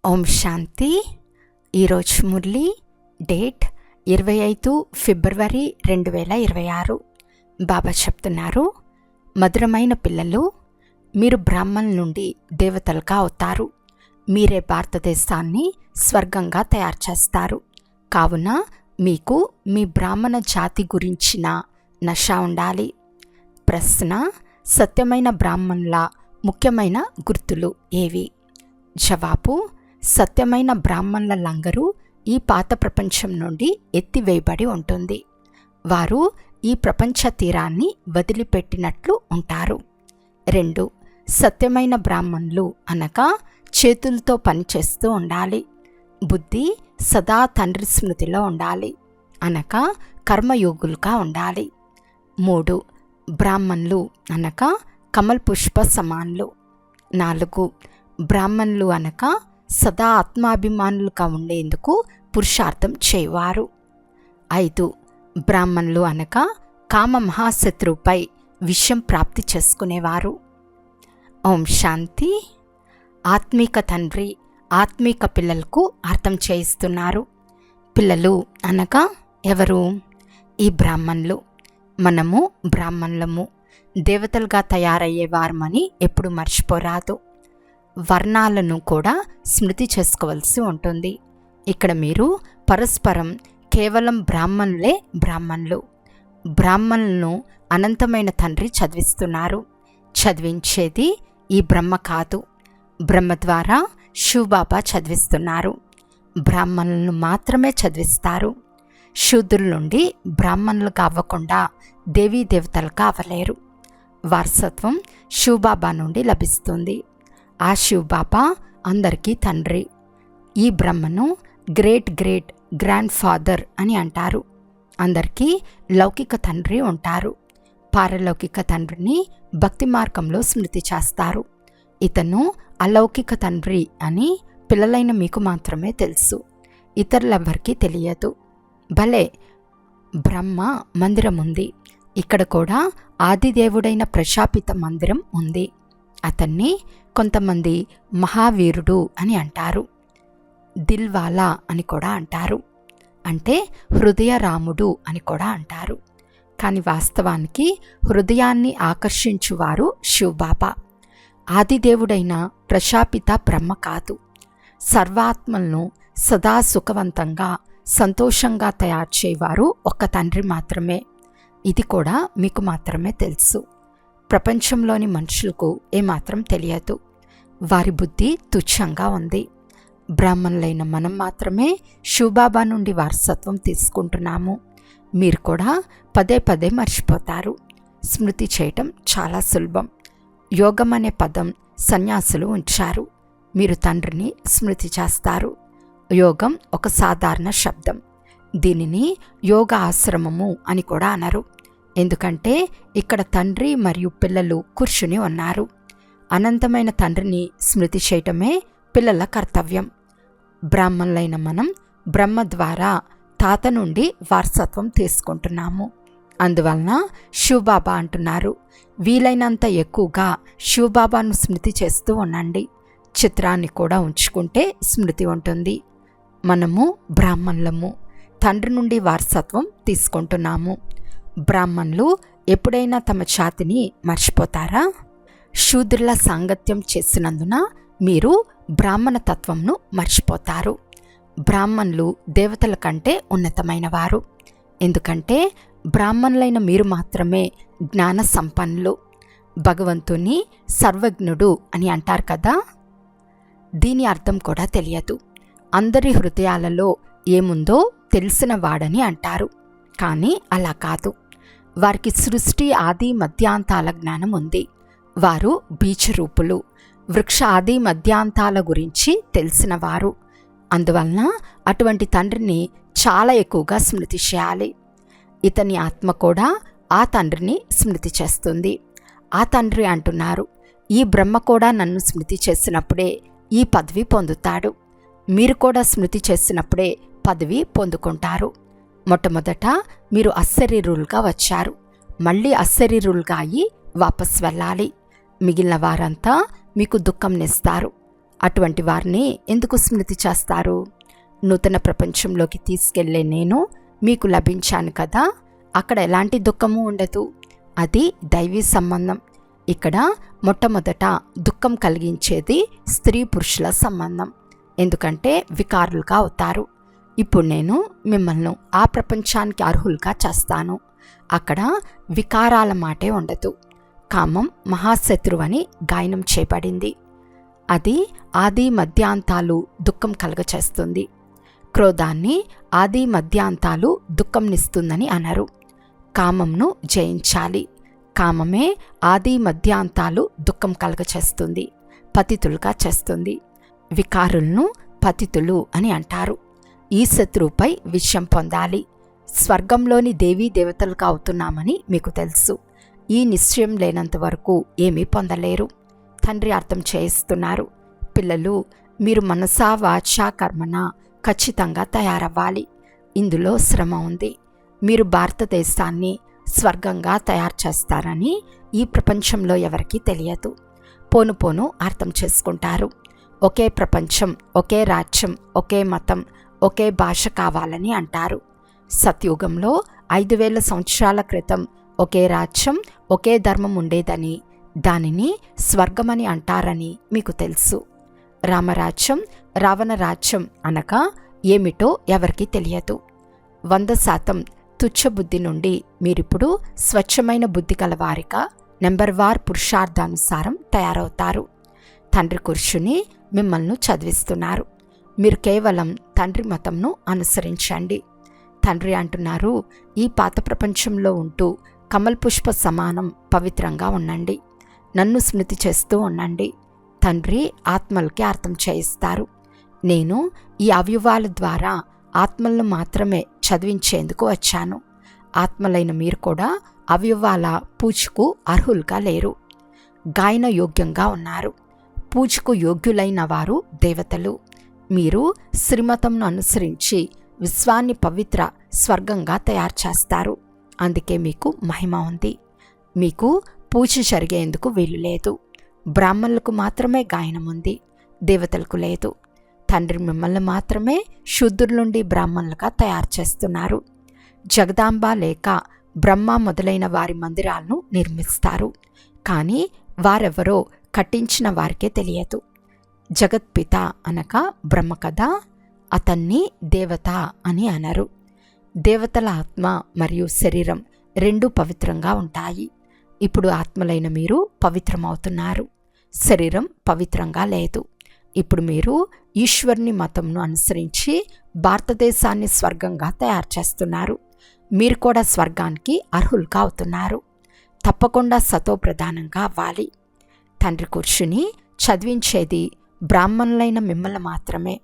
ఓం శాంతి. ఈరోజు మురళి డేట్ 25 ఫిబ్రవరి 2026. బాబా చెప్తున్నారు, మధురమైన పిల్లలు, మీరు బ్రాహ్మణుల నుండి దేవతలుగా అవుతారు. మీరే భారతదేశాన్ని స్వర్గంగా తయారు చేస్తారు. కావున మీకు మీ బ్రాహ్మణ జాతి గురించిన నష ఉండాలి. ప్రశ్న: సత్యమైన బ్రాహ్మణుల ముఖ్యమైన గుర్తులు ఏవి? జవాబు: సత్యమైన బ్రాహ్మణుల లంగరు ఈ పాత ప్రపంచం నుండి ఎత్తివేయబడి ఉంటుంది. వారు ఈ ప్రపంచ తీరాన్ని వదిలిపెట్టినట్లు ఉంటారు. 2. సత్యమైన బ్రాహ్మణులు అనగా చేతులతో పనిచేస్తూ ఉండాలి. బుద్ధి సదా తండ్రి స్మృతిలో ఉండాలి అనగా కర్మయోగులుగా ఉండాలి. 3. బ్రాహ్మణులు అనగా కమల్ పుష్ప సమానులు. 4. బ్రాహ్మణులు అనగా సదా ఆత్మాభిమానులుగా ఉండేందుకు పురుషార్థం చేయవారు. 5. బ్రాహ్మణులు అనగా కామ మహాశత్రువుపై విషయం ప్రాప్తి చేసుకునేవారు. ఓం శాంతి. ఆత్మీక తండ్రి ఆత్మీక పిల్లలకు అర్థం చేయిస్తున్నారు. పిల్లలు అనగా ఎవరు? ఈ బ్రాహ్మణులు. మనము బ్రాహ్మణులము, దేవతలుగా తయారయ్యేవారమని ఎప్పుడు మర్చిపోరాదు. వర్ణాలను కూడా స్మృతి చేసుకోవలసి ఉంటుంది. ఇక్కడ మీరు పరస్పరం కేవలం బ్రాహ్మణులే బ్రాహ్మణులు. బ్రాహ్మణులను అనంతమైన తండ్రి చదివిస్తున్నారు. చదివించేది ఈ బ్రహ్మ కాదు. బ్రహ్మ ద్వారా శివబాబా చదివిస్తున్నారు. బ్రాహ్మణులను మాత్రమే చదివిస్తారు. శూద్రుల నుండి బ్రాహ్మణులుగా అవ్వకుండా దేవీ దేవతలుగా అవ్వలేరు. వారసత్వం శివబాబా నుండి లభిస్తుంది. ఆ శివబాబా అందరికీ తండ్రి. ఈ బ్రహ్మను గ్రేట్ గ్రేట్ గ్రాండ్ ఫాదర్ అని అంటారు. అందరికీ లౌకిక తండ్రి ఉంటారు. పారలౌకిక తండ్రిని భక్తి మార్గంలో స్మృతి చేస్తారు. ఇతను అలౌకిక తండ్రి అని పిల్లలైన మీకు మాత్రమే తెలుసు, ఇతరులెవ్వరికీ తెలియదు. భలే, బ్రహ్మ మందిరం ఉంది. ఇక్కడ కూడా ఆదిదేవుడైన ప్రజాపిత మందిరం ఉంది. అతన్ని కొంతమంది మహావీరుడు అని అంటారు. దిల్వాలా అని కూడా అంటారు. అంటే హృదయ రాముడు అని కూడా అంటారు. కానీ వాస్తవానికి హృదయాన్ని ఆకర్షించువారు శివబాబా. ఆదిదేవుడైన ప్రజాపిత బ్రహ్మ కాదు. సర్వాత్మలను సదా సుఖవంతంగా సంతోషంగా తయారు చేయవారు ఒక్క తండ్రి మాత్రమే. ఇది కూడా మీకు మాత్రమే తెలుసు. ప్రపంచంలోని మనుషులకు ఏమాత్రం తెలియదు. వారి బుద్ధి తుచ్చంగా ఉంది. బ్రాహ్మణులైన మనం మాత్రమే శివబాబా నుండి వారసత్వం తీసుకుంటున్నాము. మీరు కూడా పదే పదే మర్చిపోతారు. స్మృతి చేయటం చాలా సులభం. యోగం అనే పదం సన్యాసులు ఉంచారు. మీరు తండ్రిని స్మృతి చేస్తారు. యోగం ఒక సాధారణ శబ్దం. దీనిని యోగ ఆశ్రమము అని కూడా అనరు. ఎందుకంటే ఇక్కడ తండ్రి మరియు పిల్లలు కూర్చుని ఉన్నారు. అనంతమైన తండ్రిని స్మృతి చేయటమే పిల్లల కర్తవ్యం. బ్రాహ్మణులైన మనం బ్రహ్మ ద్వారా తాత నుండి వారసత్వం తీసుకుంటున్నాము. అందువలన శివబాబా అంటున్నారు, వీలైనంత ఎక్కువగా శివబాబాను స్మృతి చేస్తూ ఉండండి. చిత్రాన్ని కూడా ఉంచుకుంటే స్మృతి ఉంటుంది. మనము బ్రాహ్మణులము, తండ్రి నుండి వారసత్వం తీసుకుంటున్నాము. బ్రాహ్మణులు ఎప్పుడైనా తమ జాతిని మర్చిపోతారా? శూద్రుల సాంగత్యం చేసినందున మీరు బ్రాహ్మణ తత్వంను మర్చిపోతారు. బ్రాహ్మణులు దేవతల కంటే ఉన్నతమైన వారు. ఎందుకంటే బ్రాహ్మణులైన మీరు మాత్రమే జ్ఞాన సంపన్నులు. భగవంతుని సర్వజ్ఞుడు అని అంటారు కదా. దీని అర్థం కూడా తెలియదు. అందరి హృదయాలలో ఏముందో తెలిసిన వాడని అంటారు. కానీ అలా కాదు. వారికి సృష్టి ఆది మధ్యాంతాల జ్ఞానం ఉంది. వారు బీజరూపులు, వృక్ష ఆది మధ్యాంతాల గురించి తెలిసిన వారు. అందువలన అటువంటి తండ్రిని చాలా ఎక్కువగా స్మృతి చేయాలి. ఇతని ఆత్మ కూడా ఆ తండ్రిని స్మృతి చేస్తుంది. ఆ తండ్రి అంటున్నారు, ఈ బ్రహ్మ కూడా నన్ను స్మృతి చేసినప్పుడే ఈ పదవి పొందుతాడు. మీరు కూడా స్మృతి చేసినప్పుడే పదవి పొందుకుంటారు. మొట్టమొదట మీరు అశరీరులుగా వచ్చారు. మళ్ళీ అశరీరులుగా అయ్యి వాపస్ వెళ్ళాలి. మిగిలిన వారంతా మీకు దుఃఖంనిస్తారు. అటువంటి వారిని ఎందుకు స్మృతి చేస్తారు? నూతన ప్రపంచంలోకి తీసుకెళ్లే నేను మీకు లభించాను కదా, అక్కడ ఎలాంటి దుఃఖము ఉండదు. అది దైవీ సంబంధం. ఇక్కడ మొట్టమొదట దుఃఖం కలిగించేది స్త్రీ పురుషుల సంబంధం, ఎందుకంటే వికారులుగా అవుతారు. ఇప్పుడు నేను మిమ్మల్ని ఆ ప్రపంచానికి అర్హులుగా చేస్తాను. అక్కడ వికారాల మాటే ఉండదు. కామం మహాశత్రువని గాయనం చేయబడింది. అది ఆది మధ్యాంతాలు దుఃఖం కలుగచేస్తుంది. క్రోధాన్ని ఆది మధ్యాంతాలు దుఃఖంనిస్తుందని అనరు. కామంను జయించాలి. కామమే ఆది మధ్యాంతాలు దుఃఖం కలుగచేస్తుంది, పతితులుగా చేస్తుంది. వికారులను పతితులు అని అంటారు. ఈ శత్రువుపై విజయం పొందాలి. స్వర్గంలోని దేవీ దేవతలుగా అవుతున్నామని మీకు తెలుసు. ఈ నిశ్చయం లేనంత వరకు ఏమీ పొందలేరు. తండ్రి అర్థం చేయిస్తున్నారు, పిల్లలు మీరు మనసా వాచా కర్మన ఖచ్చితంగా తయారవ్వాలి. ఇందులో శ్రమ ఉంది. మీరు భారతదేశాన్ని స్వర్గంగా తయారు చేస్తారని ఈ ప్రపంచంలో ఎవరికీ తెలియదు. పోను పోను అర్థం చేసుకుంటారు. ఒకే ప్రపంచం, ఒకే రాజ్యం, ఒకే మతం, ఒకే భాష కావాలని అంటారు. సత్యుగంలో 5000 సంవత్సరాల క్రితం ఒకే రాజ్యం, ఒకే ధర్మం ఉండేదని, దానిని స్వర్గమని అంటారని మీకు తెలుసు. రామరాజ్యం, రావణ రాజ్యం అనగా ఏమిటో ఎవరికీ తెలియదు. 100% తుచ్చబుద్ధి నుండి మీరిప్పుడు స్వచ్ఛమైన బుద్ధి కలవారిగా నెంబర్వార్ పురుషార్థానుసారం తయారవుతారు. తండ్రి కూర్చుని మిమ్మల్ని చదివిస్తున్నారు. మీరు కేవలం తండ్రి మతంను అనుసరించండి. తండ్రి అంటున్నారు, ఈ పాత ప్రపంచంలో ఉంటూ కమల్ పుష్ప సమానం పవిత్రంగా ఉండండి. నన్ను స్మృతి చేస్తూ ఉండండి. తండ్రి ఆత్మలకి అర్థం చేయిస్తారు. నేను ఈ అవయవాల ద్వారా ఆత్మలను మాత్రమే చదివించేందుకు వచ్చాను. ఆత్మలైన మీరు కూడా అవయవాల పూజకు అర్హులుగా లేరు. గాయన యోగ్యంగా ఉన్నారు. పూజకు యోగ్యులైన వారు దేవతలు. మీరు శ్రీమతంను అనుసరించి విశ్వాన్ని పవిత్ర స్వర్గంగా తయారు చేస్తారు. అందుకే మీకు మహిమ ఉంది. మీకు పూజ జరిగేందుకు వీలు లేదు. బ్రాహ్మణులకు మాత్రమే గాయనం ఉంది, దేవతలకు లేదు. తండ్రి మిమ్మల్ని మాత్రమే శూద్రుల నుండి బ్రాహ్మణులుగా తయారు చేస్తున్నారు. జగదాంబ లేక బ్రహ్మ మొదలైన వారి మందిరాలను నిర్మిస్తారు, కానీ వారెవరో కట్టించిన వారికే తెలియదు. జగత్పిత అనగా బ్రహ్మ కదా, అతన్ని దేవత అని అనరు. దేవతల ఆత్మ మరియు శరీరం రెండూ పవిత్రంగా ఉంటాయి. ఇప్పుడు ఆత్మలైన మీరు పవిత్రమవుతున్నారు. శరీరం పవిత్రంగా లేదు. ఇప్పుడు మీరు ఈశ్వరుని మతంను అనుసరించి భారతదేశాన్ని స్వర్గంగా తయారు చేస్తున్నారు. మీరు కూడా స్వర్గానికి అర్హులుగా అవుతున్నారు. తప్పకుండా సతో ప్రధానంగా అవ్వాలి. తండ్రి కూర్చుని చదివించేది బ్రాహ్మణులైన మిమ్మల్ని మాత్రమే.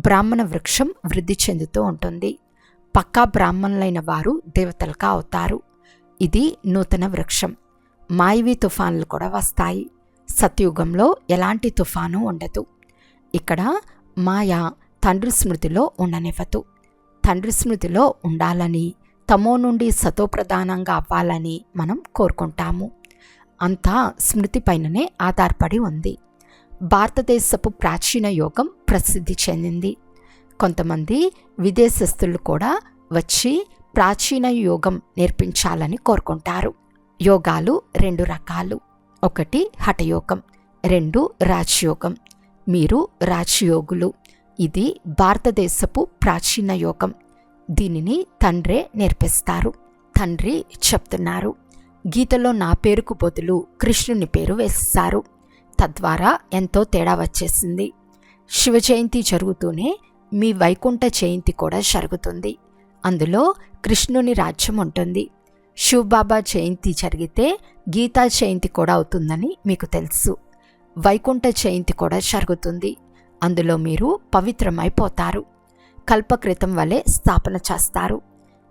బ్రాహ్మణ వృక్షం వృద్ధి చెందుతూ ఉంటుంది. పక్కా బ్రాహ్మణులైన వారు దేవతలుగా అవుతారు. ఇది నూతన వృక్షం. మాయవి తుఫాన్లు కూడా వస్తాయి. సత్యుగంలో ఎలాంటి తుఫాను ఉండదు. ఇక్కడ మాయ తండ్రి స్మృతిలో ఉండనివ్వదు. తండ్రి స్మృతిలో ఉండాలని, తమో నుండి సతో ప్రధానంగా అవ్వాలని మనం కోరుకుంటాము. అంతా స్మృతి పైననే ఆధారపడి ఉంది. భారతదేశపు ప్రాచీన యోగం ప్రసిద్ధి చెందింది. కొంతమంది విదేశస్తులు కూడా వచ్చి ప్రాచీన యోగం నేర్పించాలని కోరుకుంటారు. యోగాలు 2 రకాలు. 1 హఠయోగం, 2 రాజయోగం. మీరు రాజయోగులు. ఇది భారతదేశపు ప్రాచీన యోగం. దీనిని తండ్రే నేర్పిస్తారు. తండ్రి చెప్తున్నారు, గీతలో నా పేరుకు బదులు కృష్ణుని పేరు వేస్తారు. తద్వారా ఎంతో తేడా వచ్చేసింది. శివ జయంతి జరుగుతూనే మీ వైకుంఠ జయంతి కూడా జరుగుతుంది. అందులో కృష్ణుని రాజ్యం ఉంటుంది. శివబాబా జయంతి జరిగితే గీతా జయంతి కూడా అవుతుందని మీకు తెలుసు. వైకుంఠ జయంతి కూడా జరుగుతుంది. అందులో మీరు పవిత్రమైపోతారు. కల్పకృతం వలె స్థాపన చేస్తారు.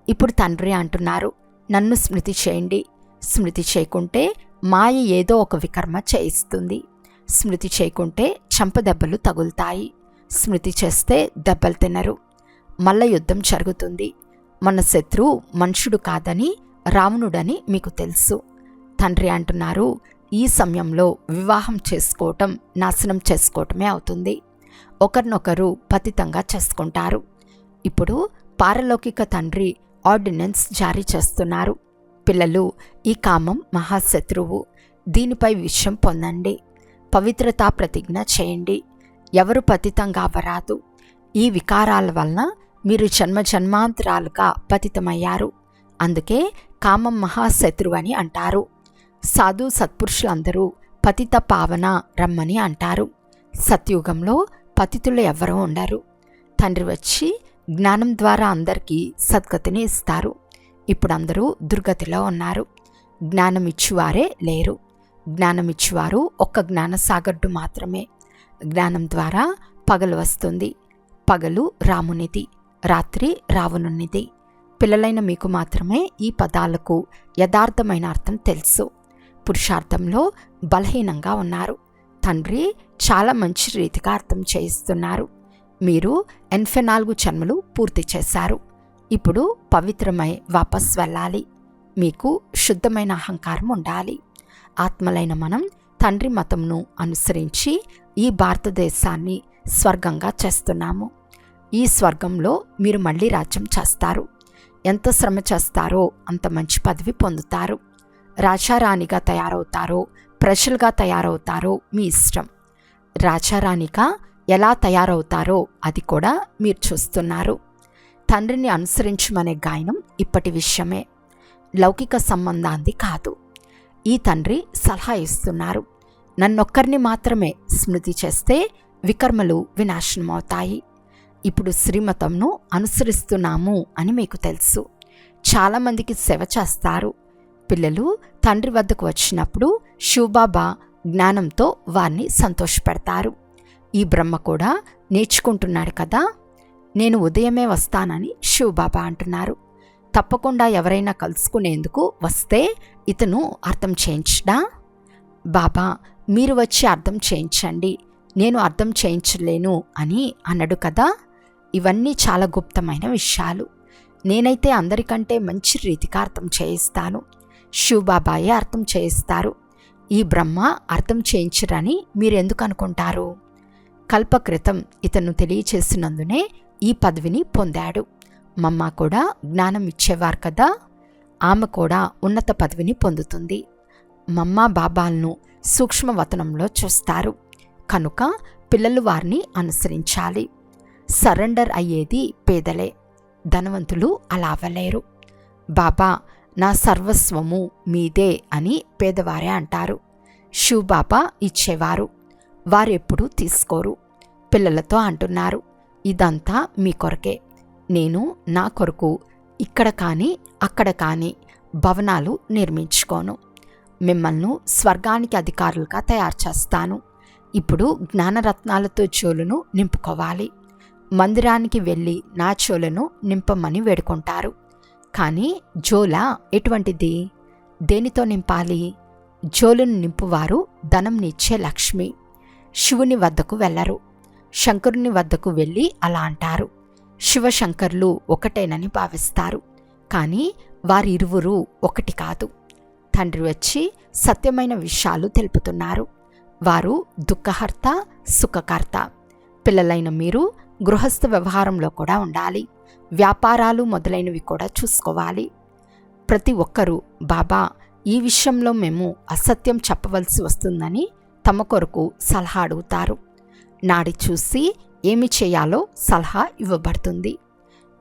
ఇప్పుడు తండ్రి అంటున్నారు, నన్ను స్మృతి చేయండి. స్మృతి చేయకుంటే మాయ ఏదో ఒక వికర్మ చేయిస్తుంది. స్మృతి చేయకుంటే చంపదెబ్బలు తగులుతాయి. స్మృతి చేస్తే దెబ్బలు తినరు. మల్ల యుద్ధం జరుగుతుంది. మన శత్రువు మనుషుడు కాదని రావణుడని మీకు తెలుసు. తండ్రి అంటున్నారు, ఈ సమయంలో వివాహం చేసుకోవటం నాశనం చేసుకోవటమే అవుతుంది. ఒకరినొకరు పతితంగా చేసుకుంటారు. ఇప్పుడు పారలౌకిక తండ్రి ఆర్డినెన్స్ జారీ చేస్తున్నారు. పిల్లలు, ఈ కామం మహాశత్రువు, దీనిపై విషయం పొందండి. పవిత్రతా ప్రతిజ్ఞ చేయండి. ఎవరు పతితంగా అవ్వరాదు. ఈ వికారాల వలన మీరు జన్మాంతరాలుగా పతితమయ్యారు. అందుకే కామం మహాశత్రువు అని అంటారు. సాధు సత్పురుషులందరూ పతిత పావన రమ్మని అంటారు. సత్యుగంలో పతితులు ఎవ్వరూ ఉండరు. తండ్రి వచ్చి జ్ఞానం ద్వారా అందరికీ సద్గతిని ఇస్తారు. ఇప్పుడు అందరూ దుర్గతిలో ఉన్నారు. జ్ఞానమిచ్చువారే లేరు. జ్ఞానమిచ్చువారు ఒక్క జ్ఞానసాగర్డు మాత్రమే. జ్ఞానం ద్వారా పగలు వస్తుంది. పగలు రామునిది, రాత్రి రావణునిది. పిల్లలైన మీకు మాత్రమే ఈ పదాలకు యథార్థమైన అర్థం తెలుసు. పురుషార్థంలో బలహీనంగా ఉన్నారు. తండ్రి చాలా మంచి రీతిగా అర్థం చేయిస్తున్నారు. మీరు 84 జన్మలు పూర్తి చేశారు. ఇప్పుడు పవిత్రమై వాపస్ వెళ్ళాలి. మీకు శుద్ధమైన అహంకారం ఉండాలి. ఆత్మలైన మనం తండ్రి మతంను అనుసరించి ఈ భారతదేశాన్ని స్వర్గంగా చేస్తున్నాము. ఈ స్వర్గంలో మీరు మళ్ళీ రాజ్యం చేస్తారు. ఎంత శ్రమ చేస్తారో అంత మంచి పదవి పొందుతారు. రాజారాణిగా తయారవుతారో ప్రజలుగా తయారవుతారో మీ ఇష్టం. రాజారాణిగా ఎలా తయారవుతారో అది కూడా మీరు చూస్తున్నారు. తండ్రిని అనుసరించమనే గాయనం ఇప్పటి విషయమే, లౌకిక సంబంధాంది కాదు. ఈ తండ్రి సలహా ఇస్తున్నారు. నన్నొక్కరిని మాత్రమే స్మృతి చేస్తే వికర్మలు వినాశనమవుతాయి. ఇప్పుడు శ్రీమతంను అనుసరిస్తున్నాము అని మీకు తెలుసు. చాలామందికి సేవ చేస్తారు. పిల్లలు తండ్రి వద్దకు వచ్చినప్పుడు శివబాబా జ్ఞానంతో వారిని సంతోషపెడతారు. ఈ బ్రహ్మ కూడా నేర్చుకుంటున్నాడు కదా. నేను ఉదయమే వస్తానని శివబాబా అంటున్నారు. తప్పకుండా ఎవరైనా కలుసుకునేందుకు వస్తే ఇతను అర్థం చేయించడా? బాబా మీరు వచ్చి అర్థం చేయించండి, నేను అర్థం చేయించలేను అని అన్నాడు కదా. ఇవన్నీ చాలా గుప్తమైన విషయాలు. నేనైతే అందరికంటే మంచి రీతిగా అర్థం చేయిస్తాను. శివబాబాయే అర్థం చేయిస్తారు. ఈ బ్రహ్మ అర్థం చేయించరని మీరెందుకు అనుకుంటారు? కల్పక్రితం ఇతను తెలియచేసినందునే ఈ పదవిని పొందాడు. మమ్మ కూడా జ్ఞానం ఇచ్చేవారు కదా, ఆమె కూడా ఉన్నత పదవిని పొందుతుంది. మమ్మ బాబాలను సూక్ష్మవతనంలో చూస్తారు కనుక పిల్లలు వారిని అనుసరించాలి. సరెండర్ అయ్యేది పేదలే, ధనవంతులు అలా అవ్వలేరు. బాబా నా సర్వస్వము మీదే అని పేదవారే అంటారు. శివబాబా ఇచ్చేవారు, వారెప్పుడూ తీసుకోరు. పిల్లలతో అంటున్నారు, ఇదంతా మీ కొరకే. నేను నా కొరకు ఇక్కడ కానీ అక్కడ కానీ భవనాలు నిర్మించుకోను. మిమ్మల్ని స్వర్గానికి అధికారులుగా తయారు చేస్తాను. ఇప్పుడు జ్ఞానరత్నాలతో చోలును నింపుకోవాలి. మందిరానికి వెళ్ళి నా చోలను నింపమని వేడుకుంటారు. కానీ జోల ఎటువంటిది? దేనితో నింపాలి? జోలును నింపువారు ధనంనిచ్చే లక్ష్మి. శివుని వద్దకు వెళ్ళరు, శంకరుని వద్దకు వెళ్ళి అలా అంటారు. శివశంకర్లు ఒకటేనని భావిస్తారు. కానీ వారిరువురు ఒకటి కాదు. తండ్రి వచ్చి సత్యమైన విషయాలు తెలుపుతున్నారు. వారు దుఃఖహర్త, సుఖకర్త. పిల్లలైన మీరు గృహస్థ వ్యవహారంలో కూడా ఉండాలి. వ్యాపారాలు మొదలైనవి కూడా చూసుకోవాలి. ప్రతి ఒక్కరూ బాబా ఈ విషయంలో మేము అసత్యం చెప్పవలసి వస్తుందని తమ కొరకు సలహా అడుగుతారు. నాడి చూసి ఏమి చేయాలో సలహా ఇవ్వబడుతుంది.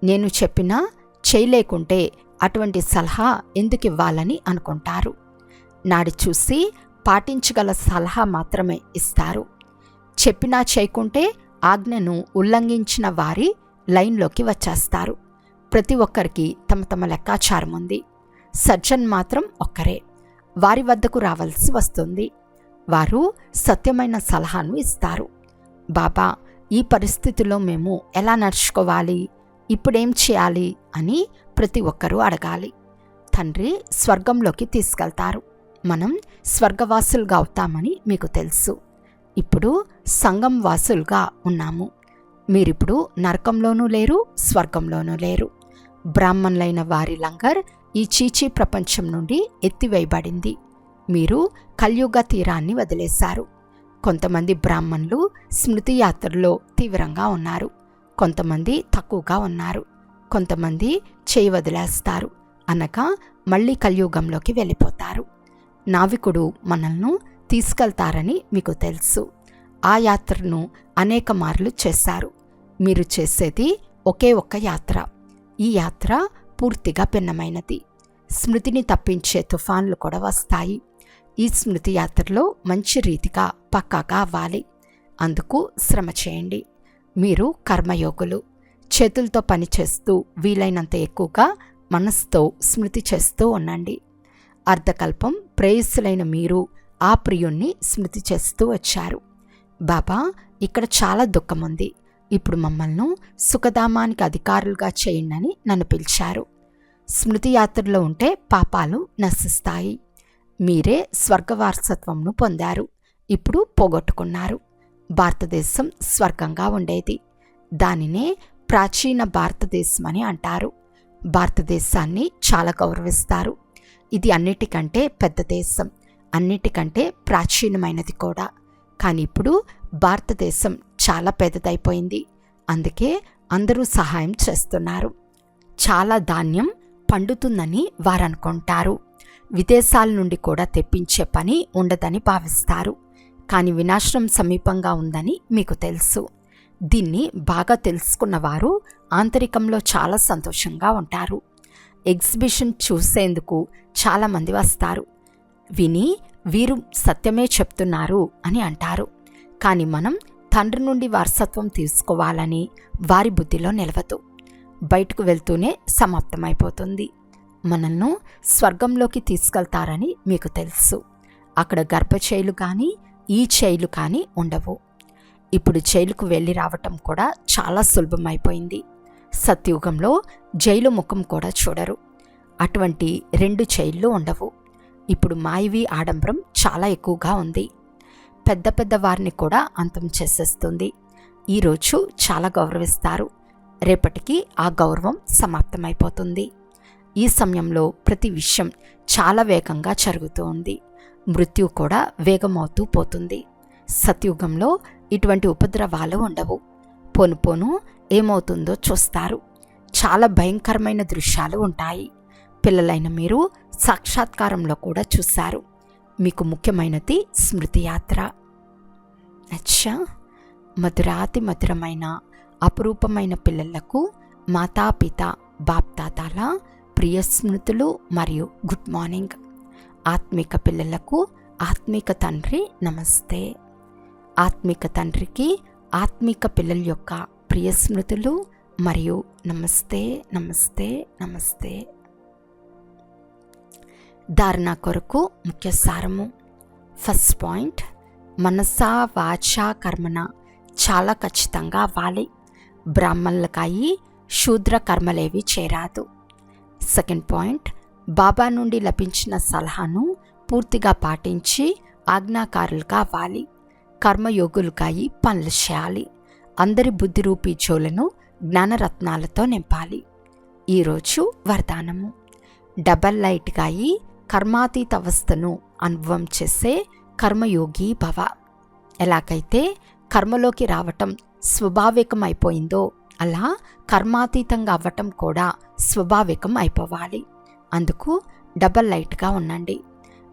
నేను చెప్పినా చేయలేకుంటే అటువంటి సలహా ఎందుకు ఇవ్వాలని అనుకుంటారు. నాడి చూసి పాటించగల సలహా మాత్రమే ఇస్తారు. చెప్పినా చేయకుంటే ఆజ్ఞను ఉల్లంఘించిన వారి లైన్లోకి వచ్చేస్తారు. ప్రతి ఒక్కరికి తమ తమ లెక్కాచారం ఉంది. సజ్జన్ మాత్రం ఒక్కరే, వారి వద్దకు రావాల్సి వస్తుంది. వారు సత్యమైన సలహాను ఇస్తారు. బాబా ఈ పరిస్థితిలో మేము ఎలా నడుచుకోవాలి, ఇప్పుడేం చేయాలి అని ప్రతి ఒక్కరూ అడగాలి. తండ్రి స్వర్గంలోకి తీసుకెళ్తారు. మనం స్వర్గవాసులుగా అవుతామని మీకు తెలుసు. ఇప్పుడు సంగం వాసులుగా ఉన్నాము. మీరిప్పుడు నరకంలోనూ లేరు, స్వర్గంలోనూ లేరు. బ్రాహ్మణులైన వారి లంగర్ ఈ చీచీ ప్రపంచం నుండి ఎత్తివేయబడింది. మీరు కలియుగ తీరాన్ని వదిలేశారు. కొంతమంది బ్రాహ్మణులు స్మృతి యాత్రలో తీవ్రంగా ఉన్నారు, కొంతమంది తక్కువగా ఉన్నారు, కొంతమంది చేయి వదిలేస్తారు, అనగా మళ్ళీ కలియుగంలోకి వెళ్ళిపోతారు. నావికుడు మనల్ని తీసుకెళ్తారని మీకు తెలుసు. ఆ యాత్రను అనేక మార్లు చేశారు. మీరు చేసేది ఒకే ఒక్క యాత్ర. ఈ యాత్ర పూర్తిగా భిన్నమైనది. స్మృతిని తప్పించే తుఫాన్లు కూడా వస్తాయి. ఈ స్మృతి యాత్రలో మంచి రీతిగా పక్కాగా అవ్వాలి. అందుకు శ్రమ చేయండి. మీరు కర్మయోగులు. చేతులతో పనిచేస్తూ వీలైనంత ఎక్కువగా మనసుతో స్మృతి చేస్తూ ఉండండి. అర్ధకల్పం ప్రేయస్సులైన మీరు ఆ ప్రియుణ్ణి స్మృతి చేస్తూ వచ్చారు. బాబా, ఇక్కడ చాలా దుఃఖం ఉంది, ఇప్పుడు మమ్మల్ని సుఖధామానికి అధికారులుగా చేయండి నన్ను పిలిచారు. స్మృతి యాత్రలో ఉంటే పాపాలు నశిస్తాయి. మీరే స్వర్గవారసత్వంను పొందారు, ఇప్పుడు పోగొట్టుకున్నారు. భారతదేశం స్వర్గంగా ఉండేది. దానినే ప్రాచీన భారతదేశం అని అంటారు. భారతదేశాన్ని చాలా గౌరవిస్తారు. ఇది అన్నిటికంటే పెద్ద దేశం, అన్నిటికంటే ప్రాచీనమైనది కూడా. కానీ ఇప్పుడు భారతదేశం చాలా పెద్దదైపోయింది. అందుకే అందరూ సహాయం చేస్తున్నారు. చాలా ధాన్యం పండుతుందని వారనుకుంటారు. విదేశాల నుండి కూడా తెప్పించే పని ఉండదని భావిస్తారు. కానీ వినాశనం సమీపంగా ఉందని మీకు తెలుసు. దీన్ని బాగా తెలుసుకున్నవారు ఆంతరికంలో చాలా సంతోషంగా ఉంటారు. ఎగ్జిబిషన్ చూసేందుకు చాలామంది వస్తారు. విని వీరు సత్యమే చెప్తున్నారు అని అంటారు. కానీ మనం తండ్రి నుండి వారసత్వం తీసుకోవాలని వారి బుద్ధిలో నిలవదు. బయటకు వెళ్తూనే సమాప్తమైపోతుంది. మనల్ని స్వర్గంలోకి తీసుకెళ్తారని మీకు తెలుసు. అక్కడ గర్భచైలు కానీ ఈ చైలు కానీ ఉండవు. ఇప్పుడు జైలుకు వెళ్ళి రావటం కూడా చాలా సులభమైపోయింది. సత్యుగంలో జైలు ముఖం కూడా చూడరు. అటువంటి 2 జైళ్ళు ఉండవు. ఇప్పుడు మాయవి ఆడంబరం చాలా ఎక్కువగా ఉంది. పెద్ద పెద్ద వారిని కూడా అంతం చేసేస్తుంది. ఈరోజు చాలా గౌరవిస్తారు, రేపటికి ఆ గౌరవం సమాప్తమైపోతుంది. ఈ సమయంలో ప్రతి విషయం చాలా వేగంగా జరుగుతూ ఉంది. మృత్యు కూడా వేగమవుతూ పోతుంది. సత్యుగంలో ఇటువంటి ఉపద్రవాలు ఉండవు. పోను పోను ఏమవుతుందో చూస్తారు. చాలా భయంకరమైన దృశ్యాలు ఉంటాయి. పిల్లలైన మీరు సాక్షాత్కారంలో కూడా చూశారు. మీకు ముఖ్యమైనది స్మృతి యాత్ర. అచ్చా, మధురాతి మధురమైన అపురూపమైన పిల్లలకు మాతాపిత బాప్దాదాల ప్రియ స్మృతులు మరియు గుడ్ మార్నింగ్. ఆత్మిక పిల్లలకు ఆత్మిక తండ్రి నమస్తే. ఆత్మిక తండ్రికి ఆత్మిక పిల్లల యొక్క ప్రియ స్మృతులు మరియు నమస్తే నమస్తే నమస్తే. ధారణ కొరకు ముఖ్య సారము. ఫస్ట్ పాయింట్, మనసా వాచా కర్మన చాలా ఖచ్చితంగా అవ్వాలి. బ్రాహ్మణులకాయి శూద్ర కర్మలేవి చేరాదు. సెకండ్ పాయింట్, బాబా నుండి లభించిన సలహాను పూర్తిగా పాటించి ఆజ్ఞాకారులుగా అవ్వాలి. కర్మయోగులుకాయి పనులు చేయాలి. అందరి బుద్ధిరూపీ జోలను జ్ఞానరత్నాలతో నింపాలి. ఈరోజు వరదానము. డబల్ లైట్గా అయి కర్మాతీత అవస్థను అనుభవం చేసే కర్మయోగి భవ. ఎలాగైతే కర్మలోకి రావటం స్వాభావికం అయిపోయిందో అలా కర్మాతీతంగా అవ్వటం కూడా స్వాభావికం అయిపోవాలి. అందుకు డబల్ లైట్గా ఉండండి.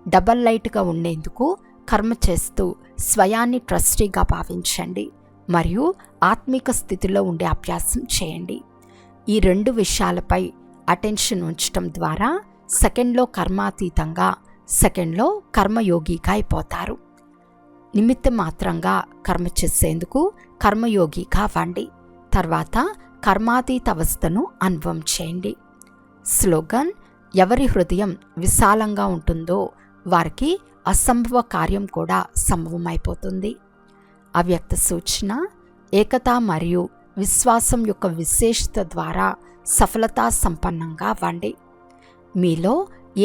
డబల్ లైట్గా ఉండేందుకు కర్మ చేస్తూ స్వయాన్ని ట్రస్టీగా భావించండి మరియు ఆత్మిక స్థితిలో ఉండే అభ్యాసం చేయండి. ఈ 2 విషయాలపై అటెన్షన్ ఉంచటం ద్వారా సెకండ్లో కర్మాతీతంగా, సెకండ్లో కర్మయోగిగా అయిపోతారు. నిమిత్త మాత్రంగా కర్మ చేసేందుకు కర్మయోగిగా అవ్వండి. తర్వాత కర్మాతీత అవస్థను అనుభవం చేయండి. స్లోగన్: ఎవరి హృదయం విశాలంగా ఉంటుందో వారికి అసంభవ కార్యం కూడా సంభవమైపోతుంది. అవ్యక్త సూచన: ఏకత మరియు విశ్వాసం యొక్క విశేషత ద్వారా సఫలతా సంపన్నంగా అవ్వండి. మీలో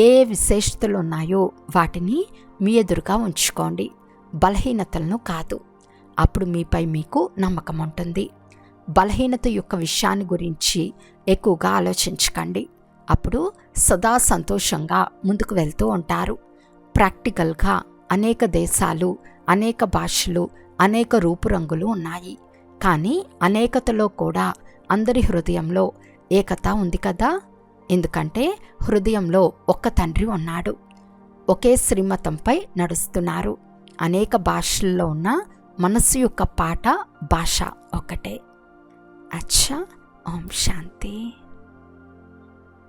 ఏ విశేషతలు ఉన్నాయో వాటిని మీ ఎదురుగా ఉంచుకోండి, బలహీనతలను కాదు. అప్పుడు మీపై మీకు నమ్మకం ఉంటుంది. బలహీనత యొక్క విషయాన్ని గురించి ఎక్కువగా ఆలోచించకండి. అప్పుడు సదా సంతోషంగా ముందుకు వెళ్తూ ఉంటారు. ప్రాక్టికల్గా అనేక దేశాలు, అనేక భాషలు, అనేక రూపురంగులు ఉన్నాయి. కానీ అనేకతలో కూడా అందరి హృదయంలో ఏకత ఉంది కదా. ఎందుకంటే హృదయంలో ఒక్క తండ్రి ఉన్నాడు. ఒకే శ్రీమతంపై నడుస్తున్నారు. అనేక భాషల్లో ఉన్న మనసు యొక్క పాట, భాష ఒకటే. అచ్చా. ఓం శాంతి.